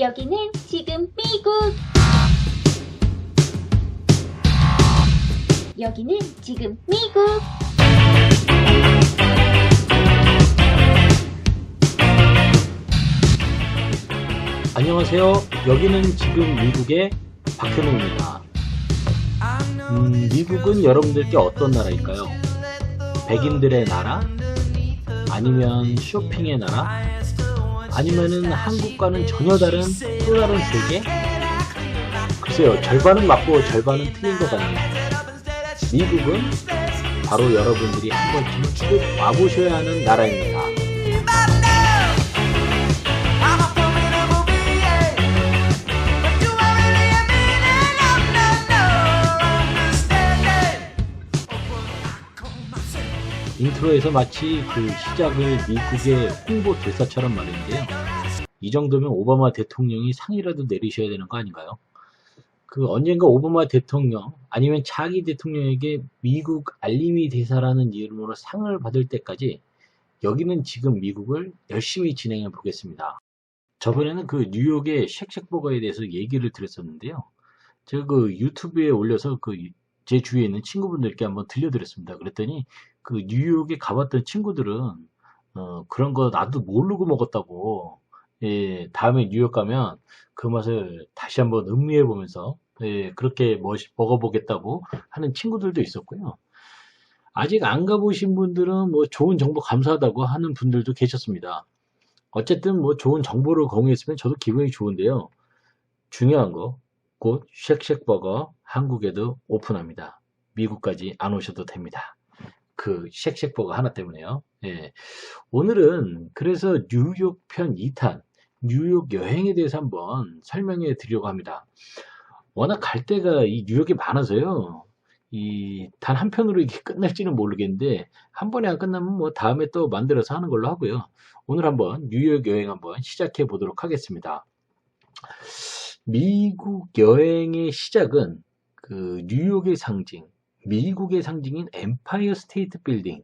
여기는 지금 미국. 여기는 지금 미국. 안녕하세요. 여기는 지금 미국의 박현웅입니다. 미국은 여러분들께 어떤 나라일까요? 백인들의 나라? 아니면 쇼핑의 나라? 아니면은 한국과는 전혀 다른 또 다른 세계? 글쎄요, 절반은 맞고 절반은 틀린 것 같네요. 미국은 바로 여러분들이 한 번쯤 꼭 와보셔야 하는 나라입니다. 인트로에서 마치 그 시작을 미국의 홍보 대사처럼 말했는데요. 이 정도면 오바마 대통령이 상이라도 내리셔야 되는 거 아닌가요? 그 언젠가 오바마 대통령 아니면 차기 대통령에게 미국 알림이 대사라는 이름으로 상을 받을 때까지 여기는 지금 미국을 열심히 진행해 보겠습니다. 저번에는 그 뉴욕의 쉑쉑버거에 대해서 얘기를 드렸었는데요. 제가 그 유튜브에 올려서 제 주위에 있는 친구분들께 한번 들려드렸습니다. 그랬더니 그 뉴욕에 가봤던 친구들은 그런 거 나도 모르고 먹었다고, 예, 다음에 뉴욕 가면 그 맛을 다시 한번 음미해 보면서, 예, 그렇게 먹어보겠다고 하는 친구들도 있었고요. 아직 안 가보신 분들은 뭐 좋은 정보 감사하다고 하는 분들도 계셨습니다. 어쨌든 뭐 좋은 정보를 공유했으면 저도 기분이 좋은데요. 중요한 거, 곧 쉑쉑버거 한국에도 오픈합니다. 미국까지 안 오셔도 됩니다. 그 쉑쉑버거 하나 때문에요. 예. 오늘은 그래서 뉴욕 편 2탄, 뉴욕 여행에 대해서 한번 설명해 드리려고 합니다. 워낙 갈 데가 이 뉴욕에 많아서요. 이 단 한 편으로 이게 끝날지는 모르겠는데 한 번에 안 끝나면 뭐 다음에 또 만들어서 하는 걸로 하고요. 오늘 한번 뉴욕 여행 한번 시작해 보도록 하겠습니다. 미국 여행의 시작은 그 뉴욕의 상징, 미국의 상징인 엠파이어 스테이트 빌딩,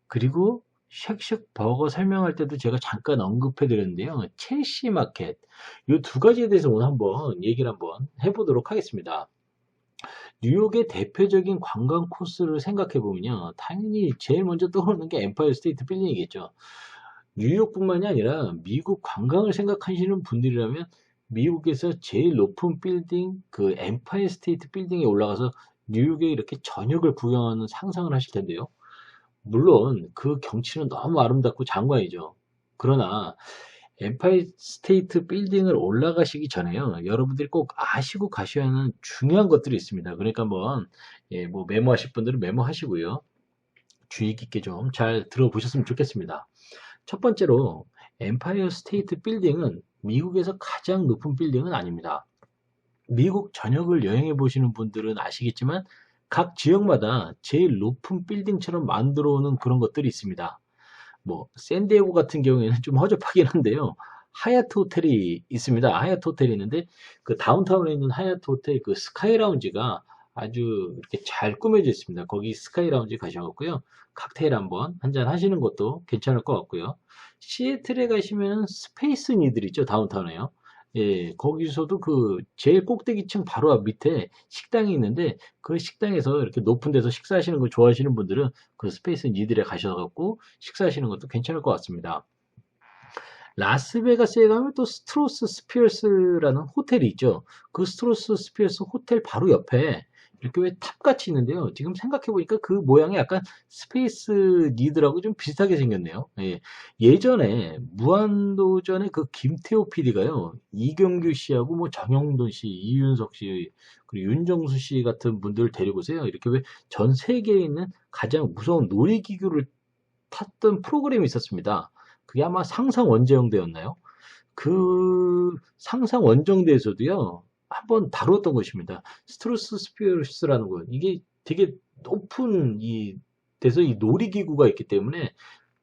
그리고 쉑쉑버거 설명할 때도 제가 잠깐 언급해 드렸는데요. 첼시 마켓, 이 두 가지에 대해서 오늘 한번 얘기를 한번 해보도록 하겠습니다. 뉴욕의 대표적인 관광 코스를 생각해 보면요, 당연히 제일 먼저 떠오르는 게 엠파이어 스테이트 빌딩이겠죠. 뉴욕뿐만이 아니라 미국 관광을 생각하시는 분들이라면 미국에서 제일 높은 빌딩, 그 엠파이어 스테이트 빌딩에 올라가서 뉴욕에 이렇게 저녁을 구경하는 상상을 하실 텐데요. 물론 그 경치는 너무 아름답고 장관이죠. 그러나 엠파이어 스테이트 빌딩을 올라가시기 전에요, 여러분들이 꼭 아시고 가셔야 하는 중요한 것들이 있습니다. 그러니까 한번, 예, 뭐 메모하실 분들은 메모하시고요. 주의 깊게 좀 잘 들어보셨으면 좋겠습니다. 첫 번째로 엠파이어 스테이트 빌딩은 미국에서 가장 높은 빌딩은 아닙니다. 미국 전역을 여행해 보시는 분들은 아시겠지만 각 지역마다 제일 높은 빌딩처럼 만들어 오는 그런 것들이 있습니다. 뭐 샌디에고 같은 경우에는 좀 허접하긴 한데요. 하얏트 호텔이 있습니다. 하얏트 호텔이 있는데 그 다운타운에 있는 하얏트 호텔 그 스카이 라운지가 아주 이렇게 잘 꾸며져 있습니다. 거기 스카이 라운지 가셔갖고요, 칵테일 한번 한잔 하시는 것도 괜찮을 것 같고요. 시애틀에 가시면 스페이스 니들 있죠, 다운타운에요. 예, 거기서도 그 제일 꼭대기층 바로 앞 밑에 식당이 있는데 그 식당에서 이렇게 높은 데서 식사하시는 걸 좋아하시는 분들은 그 스페이스 니들에 가셔갖고 식사하시는 것도 괜찮을 것 같습니다. 라스베가스에 가면 또 스트로스 스피어스라는 호텔이 있죠. 그 스트로스 스피어스 호텔 바로 옆에 이렇게 왜 탑같이 있는데요. 지금 생각해보니까 그 모양이 약간 스페이스 니드라고 좀 비슷하게 생겼네요. 예. 예전에 무한도전의 그 김태호 PD가요, 이경규 씨하고 뭐 정영돈 씨, 이윤석 씨, 그리고 윤정수 씨 같은 분들을 데리고서요, 이렇게 왜 전 세계에 있는 가장 무서운 놀이기구를 탔던 프로그램이 있었습니다. 그게 아마 상상 원정대였나요? 그 상상 원정대에서도요, 한번 다뤘던 것입니다. 스트로스 스피어스라는 거. 이게 되게 높은 이 데서 이 놀이기구가 있기 때문에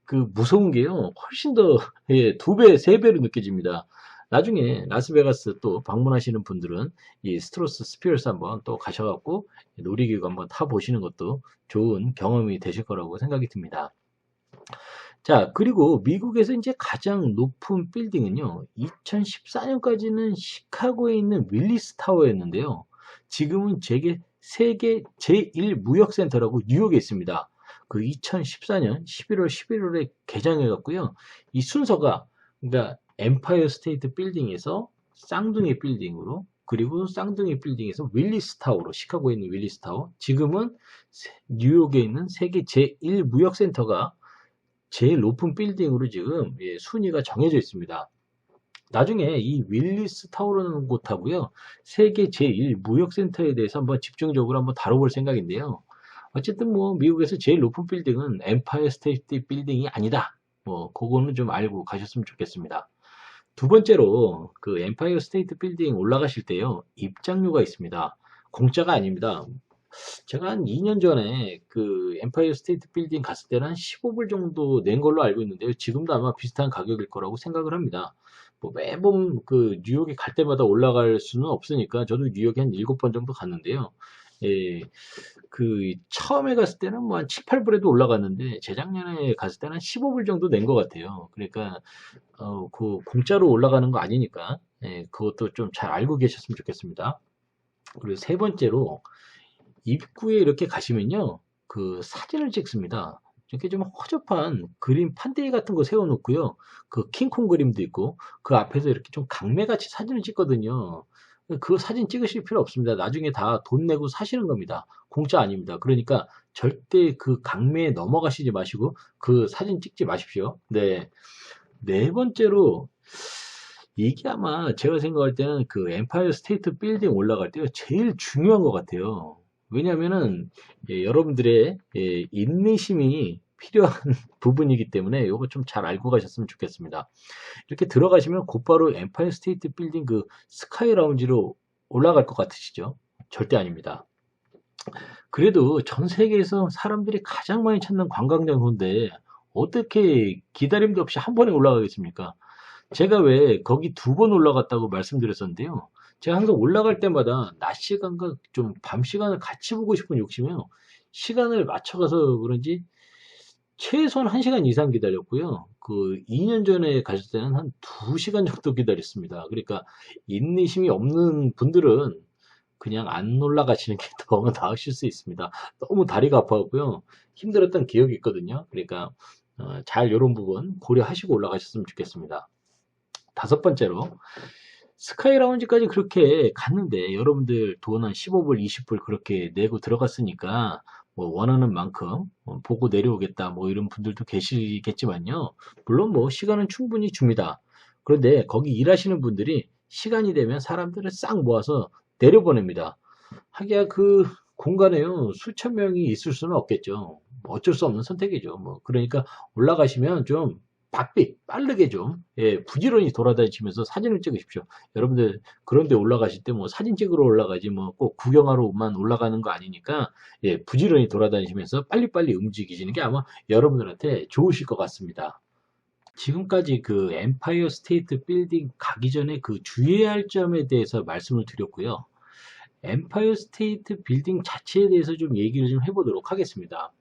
그 무서운 게요, 훨씬 더, 예, 두 배, 세 배로 느껴집니다. 나중에 라스베가스 또 방문하시는 분들은 이 스트로스 스피어스 한번 또 가셔갖고 놀이기구 한번 타보시는 것도 좋은 경험이 되실 거라고 생각이 듭니다. 자, 그리고 미국에서 이제 가장 높은 빌딩은요, 2014년까지는 시카고에 있는 윌리스 타워였는데요. 지금은 세계 제1 무역센터라고 뉴욕에 있습니다. 그 2014년 11월 11월에 개장해 갖고요. 이 순서가, 그러니까 엠파이어 스테이트 빌딩에서 쌍둥이 빌딩으로, 그리고 쌍둥이 빌딩에서 윌리스 타워로, 시카고에 있는 윌리스 타워, 지금은 뉴욕에 있는 세계 제1 무역센터가 제일 높은 빌딩으로 지금 순위가 정해져 있습니다. 나중에 이 윌리스 타워라는 곳하고요, 세계 제1 무역센터에 대해서 한번 집중적으로 한번 다뤄볼 생각인데요. 어쨌든 뭐 미국에서 제일 높은 빌딩은 엠파이어 스테이트 빌딩이 아니다. 뭐 그거는 좀 알고 가셨으면 좋겠습니다. 두 번째로 그 엠파이어 스테이트 빌딩 올라가실 때요, 입장료가 있습니다. 공짜가 아닙니다. 제가 한 2년 전에 그 엠파이어 스테이트 빌딩 갔을 때는 한 15불 정도 낸 걸로 알고 있는데요. 지금도 아마 비슷한 가격일 거라고 생각을 합니다. 뭐 매번 그 뉴욕에 갈 때마다 올라갈 수는 없으니까 저도 뉴욕에 한 7번 정도 갔는데요. 예, 그 처음에 갔을 때는 뭐 한 7, 8불에도 올라갔는데 재작년에 갔을 때는 한 15불 정도 낸 것 같아요. 그러니까 그 공짜로 올라가는 거 아니니까 그것도 좀 잘 알고 계셨으면 좋겠습니다. 그리고 세 번째로 입구에 이렇게 가시면요, 그 사진을 찍습니다. 이렇게 좀 허접한 그림 판때기 같은 거 세워놓고요, 그 킹콩 그림도 있고, 그 앞에서 이렇게 좀 강매같이 사진을 찍거든요. 그 사진 찍으실 필요 없습니다. 나중에 다 돈 내고 사시는 겁니다. 공짜 아닙니다. 그러니까 절대 그 강매에 넘어가시지 마시고 그 사진 찍지 마십시오. 네. 네 번째로, 이게 아마 제가 생각할 때는 그 엠파이어 스테이트 빌딩 올라갈 때가 제일 중요한 것 같아요. 왜냐면은 여러분들의 인내심이 필요한 부분이기 때문에 이거 좀 잘 알고 가셨으면 좋겠습니다. 이렇게 들어가시면 곧바로 엠파이어 스테이트 빌딩 그 스카이 라운지로 올라갈 것 같으시죠? 절대 아닙니다. 그래도 전 세계에서 사람들이 가장 많이 찾는 관광장소인데 어떻게 기다림도 없이 한 번에 올라가겠습니까? 제가 왜 거기 2번 올라갔다고 말씀드렸었는데요. 제가 항상 올라갈 때마다 낮 시간과 좀 밤 시간을 같이 보고 싶은 욕심이요. 시간을 맞춰가서 그런지 최소한 1시간 이상 기다렸고요. 그 2년 전에 갔을 때는 한 2시간 정도 기다렸습니다. 그러니까 인내심이 없는 분들은 그냥 안 올라가시는 게 더 나으실 수 있습니다. 너무 다리가 아파갖고요. 힘들었던 기억이 있거든요. 그러니까 잘 이런 부분 고려하시고 올라가셨으면 좋겠습니다. 다섯 번째로, 스카이 라운지까지 그렇게 갔는데 여러분들 돈 한 15불, 20불 그렇게 내고 들어갔으니까 뭐 원하는 만큼 보고 내려오겠다 뭐 이런 분들도 계시겠지만요. 물론 뭐 시간은 충분히 줍니다. 그런데 거기 일하시는 분들이 시간이 되면 사람들을 싹 모아서 내려보냅니다. 하기야 그 공간에요, 수천 명이 있을 수는 없겠죠. 뭐 어쩔 수 없는 선택이죠. 뭐 그러니까 올라가시면 좀 바삐 빠르게 좀 부지런히 돌아다니시면서 사진을 찍으십시오. 여러분들 그런데 올라가실 때 뭐 사진 찍으러 올라가지 뭐 꼭 구경하러만 올라가는 거 아니니까 부지런히 돌아다니시면서 빨리빨리 움직이시는 게 아마 여러분들한테 좋으실 것 같습니다. 지금까지 그 엠파이어 스테이트 빌딩 가기 전에 그 주의해야 할 점에 대해서 말씀을 드렸고요. 엠파이어 스테이트 빌딩 자체에 대해서 좀 얘기를 좀 해보도록 하겠습니다.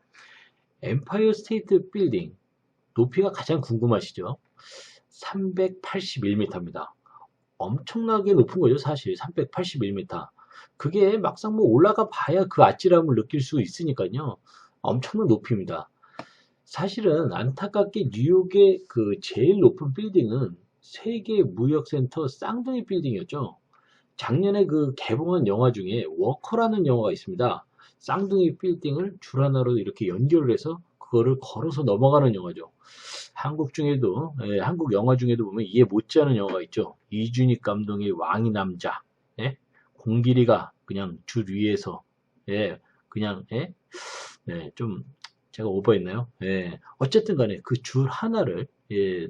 엠파이어 스테이트 빌딩 높이가 가장 궁금하시죠? 381m입니다. 엄청나게 높은 거죠, 사실. 381m. 그게 막상 뭐 올라가 봐야 그 아찔함을 느낄 수 있으니까요. 엄청난 높이입니다. 사실은 안타깝게 뉴욕의 그 제일 높은 빌딩은 세계 무역센터 쌍둥이 빌딩이었죠. 작년에 그 개봉한 영화 중에 워커라는 영화가 있습니다. 쌍둥이 빌딩을 줄 하나로 이렇게 연결을 해서 그거를 걸어서 넘어가는 영화죠. 한국 중에도 한국 영화 중에도 보면 이에 못지않은 영화가 있죠. 이준익 감독의 왕이 남자. 공길이가 그냥 줄 위에서 그냥 좀 제가 오버했나요? 어쨌든 간에 그 줄 하나를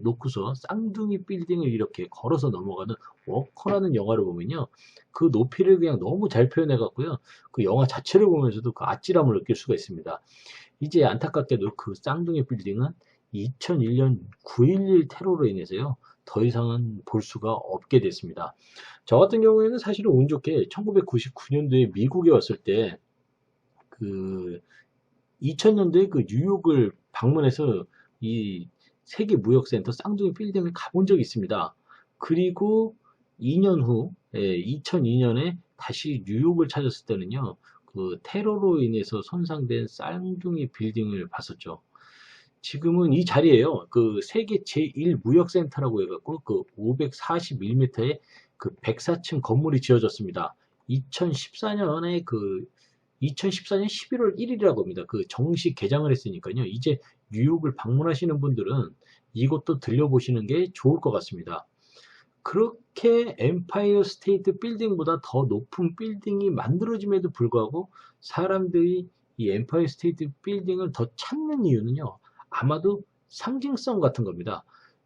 놓고서 쌍둥이 빌딩을 이렇게 걸어서 넘어가는 워커라는 영화를 보면요. 그 높이를 그냥 너무 잘 표현해 갖고요. 그 영화 자체를 보면서도 그 아찔함을 느낄 수가 있습니다. 이제 안타깝게도 그 쌍둥이 빌딩은 2001년 9.11 테러로 인해서요. 더 이상은 볼 수가 없게 됐습니다. 저 같은 경우에는 사실은 운 좋게 1999년도에 미국에 왔을 때 그 2000년도에 그 뉴욕을 방문해서 이 세계 무역센터 쌍둥이 빌딩을 가본 적이 있습니다. 그리고 2년 후, 2002년에 다시 뉴욕을 찾았을 때는요, 그 테러로 인해서 손상된 쌍둥이 빌딩을 봤었죠. 지금은 이 자리에요. 그 세계 제1 무역센터라고 해갖고 그 541m의 그 104층 건물이 지어졌습니다. 2014년 11월 1일이라고 합니다. 그 정식 개장을 했으니까요. 이제 뉴욕을 방문하시는 분들은 이곳도 들려보시는 게 좋을 것 같습니다. 그렇게 엠파이어 스테이트 빌딩보다 더 높은 빌딩이 만들어짐에도 불구하고 사람들이 이 엠파이어 스테이트 빌딩을 더 찾는 이유는요. 아마도 상징성 같은 겁니다.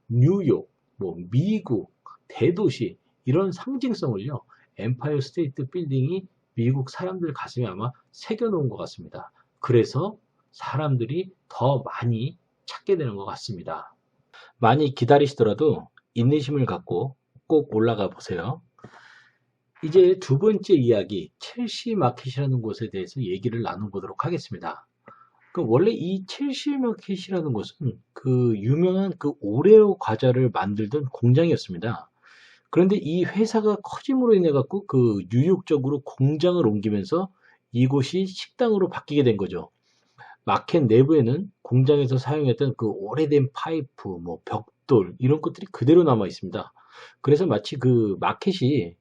뉴욕, 뭐 미국, 대도시 이런 상징성을요. 엠파이어 스테이트 빌딩이 미국 사람들 가슴에 아마 새겨놓은 것 같습니다. 그래서 사람들이 더 많이 찾게 되는 것 같습니다. 많이 기다리시더라도 인내심을 갖고 꼭 올라가 보세요. 이제 두 번째 이야기, 첼시 마켓이라는 곳에 대해서 얘기를 나눠보도록 하겠습니다. 원래 이 첼시 마켓이라는 곳은 그 유명한 그 오레오 과자를 만들던 공장이었습니다. 그런데 이 회사가 커짐으로 인해 갖고 그 뉴욕 쪽으로 공장을 옮기면서 이곳이 식당으로 바뀌게 된 거죠. 마켓 내부에는 공장에서 사용했던 그 오래된 파이프, 뭐 벽돌 이런 것들이 그대로 남아 있습니다. 그래서 마치 그 마켓이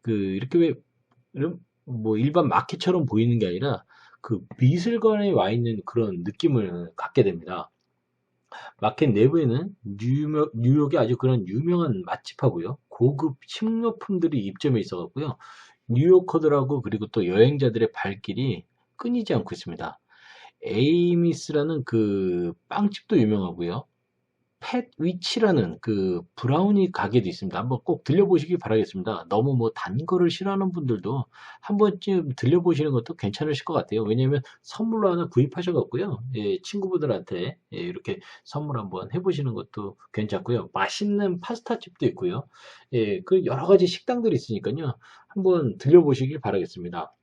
그 이렇게 왜 뭐 일반 마켓처럼 보이는 게 아니라 그 미술관에 와 있는 그런 느낌을 갖게 됩니다. 마켓 내부에는 뉴욕의 아주 그런 유명한 맛집하고요. 고급 식료품들이 입점해 있어갖고요. 뉴요커들하고 그리고 또 여행자들의 발길이 끊이지 않고 있습니다. 에이미스라는 그 빵집도 유명하고요. 팻 위치라는 그 브라우니 가게도 있습니다. 한번 꼭 들려보시기 바라겠습니다. 너무 뭐 단 거를 싫어하는 분들도 한 번쯤 들려보시는 것도 괜찮으실 것 같아요. 왜냐면 선물로 하나 구입하셔갖고요. 예, 친구분들한테 예, 이렇게 선물 한번 해보시는 것도 괜찮고요. 맛있는 파스타집도 있고요. 예, 그 여러 가지 식당들이 있으니까요. 한번 들려보시길 바라겠습니다.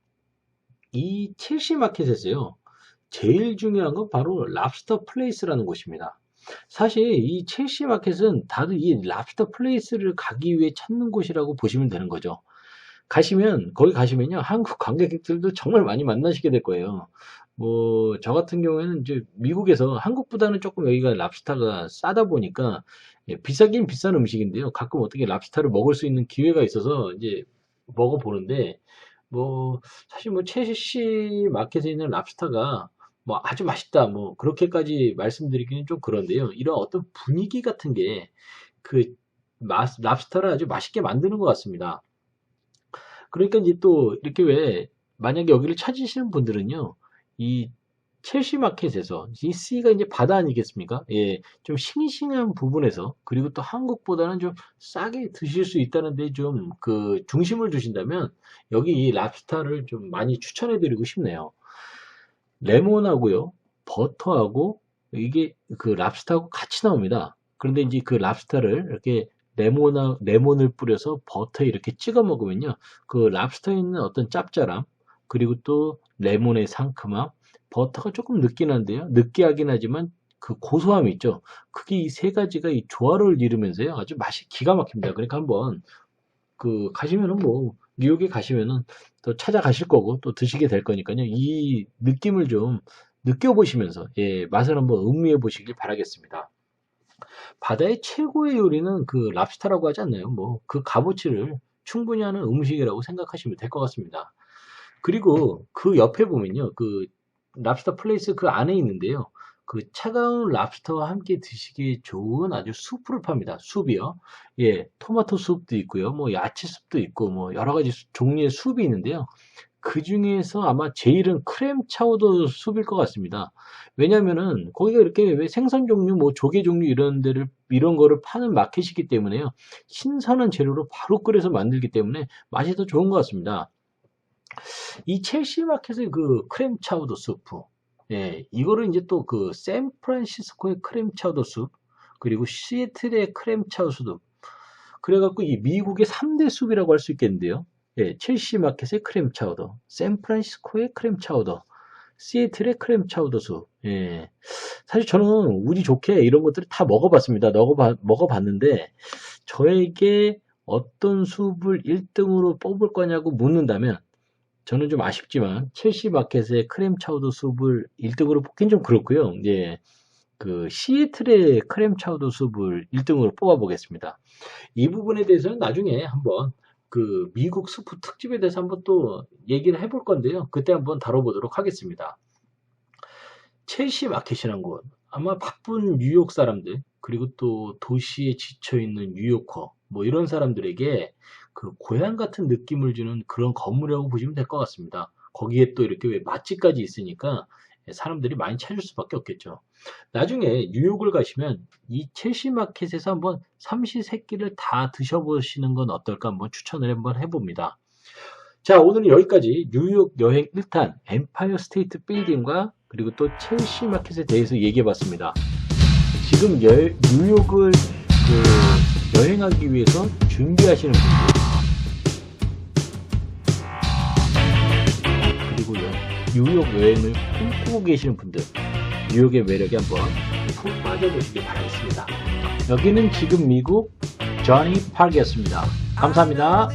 이 첼시 마켓에서요. 제일 중요한 건 바로 랍스터 플레이스라는 곳입니다. 사실 이 첼시 마켓은 다들 이 랍스터 플레이스를 가기 위해 찾는 곳이라고 보시면 되는 거죠. 거기 가시면요, 한국 관광객들도 정말 많이 만나시게 될 거예요. 뭐, 저 같은 경우에는 이제 미국에서 한국보다는 조금 여기가 랍스타가 싸다 보니까, 예, 비싸긴 비싼 음식인데요. 가끔 어떻게 랍스타를 먹을 수 있는 기회가 있어서 이제 먹어보는데, 뭐, 사실 뭐, 첼시 마켓에 있는 랍스타가 뭐 아주 맛있다, 뭐, 그렇게까지 말씀드리기는 좀 그런데요. 이런 어떤 분위기 같은 게 그 랍스타를 아주 맛있게 만드는 것 같습니다. 그러니까 이제 또 이렇게 왜 만약에 여기를 찾으시는 분들은요, 이 첼시 마켓에서 이 C가 이제 바다 아니겠습니까? 예, 좀 싱싱한 부분에서 그리고 또 한국보다는 좀 싸게 드실 수 있다는데 좀 그 중심을 두신다면 여기 이 랍스타를 좀 많이 추천해드리고 싶네요. 레몬하고요, 버터하고 이게 그 랍스타하고 같이 나옵니다. 그런데 이제 그 랍스타를 이렇게 레몬을 뿌려서 버터에 이렇게 찍어 먹으면요. 그 랍스터에 있는 어떤 짭짤함, 그리고 또 레몬의 상큼함, 버터가 조금 느끼긴 한데요. 느끼하긴 하지만 그 고소함이 있죠. 그게 이 세 가지가 이 조화를 이루면서요. 아주 맛이 기가 막힙니다. 그러니까 한번 그 가시면은 뭐 뉴욕에 가시면은 또 찾아가실 거고 또 드시게 될 거니까요. 이 느낌을 좀 느껴보시면서 예, 맛을 한번 음미해 보시길 바라겠습니다. 바다의 최고의 요리는 그 랍스타라고 하지 않나요? 뭐 그 값어치를 충분히 하는 음식이라고 생각하시면 될 것 같습니다. 그리고 그 옆에 보면요. 그 랍스터 플레이스 그 안에 있는데요. 그 차가운 랍스터와 함께 드시기 좋은 아주 수프를 팝니다. 숲이요. 예, 토마토 숲도 있고요. 뭐 야채 숲도 있고 뭐 여러 가지 종류의 숲이 있는데요. 그 중에서 아마 제일은 크렘 차우더 숲일 것 같습니다. 왜냐면은 거기가 이렇게 왜 생선 종류, 뭐 조개 종류 이런 거를 파는 마켓이기 때문에요. 신선한 재료로 바로 끓여서 만들기 때문에 맛이 더 좋은 것 같습니다. 이 첼시 마켓의 그 크렘 차우더 수프, 예, 이거를 이제 또 그 샌프란시스코의 크렘 차우더 숲, 그리고 시애틀의 크렘 차우더 숲, 그래갖고 이 미국의 3대 숲이라고 할 수 있겠는데요. 예, 첼시 마켓의 크렘 차우더, 샌프란시스코의 크렘 차우더, 시애틀의 크램 차우더 숲. 예. 사실 저는 운이 좋게 이런 것들을 다 먹어봤습니다. 먹어봤는데, 저에게 어떤 숲을 1등으로 뽑을 거냐고 묻는다면, 저는 좀 아쉽지만, 첼시 마켓의 크램 차우더 숲을 1등으로 뽑긴 좀 그렇고요. 예. 그, 시애틀의 크램 차우더 숲을 1등으로 뽑아보겠습니다. 이 부분에 대해서는 나중에 한번 그 미국 스프 특집에 대해서 한번 또 얘기를 해볼 건데요. 그때 한번 다뤄보도록 하겠습니다. 첼시 마켓이란 곳, 아마 바쁜 뉴욕 사람들, 그리고 또 도시에 지쳐있는 뉴요커, 뭐 이런 사람들에게 그 고향 같은 느낌을 주는 그런 건물이라고 보시면 될 것 같습니다. 거기에 또 이렇게 왜 맛집까지 있으니까 사람들이 많이 찾을 수밖에 없겠죠. 나중에 뉴욕을 가시면 이 첼시 마켓에서 한번 삼시세끼를 다 드셔보시는 건 어떨까 한번 추천을 한번 해봅니다. 자, 오늘은 여기까지 뉴욕 여행 1탄 엠파이어 스테이트 빌딩과 그리고 또 첼시 마켓에 대해서 얘기해봤습니다. 지금 뉴욕을 여행하기 위해서 준비하시는 분들, 그리고 뉴욕 여행을 꿈꾸고 계시는 분들, 뉴욕의 매력에 한번 푹 빠져보시길 바라겠습니다. 여기는 지금 미국 조니 파크였습니다. 감사합니다.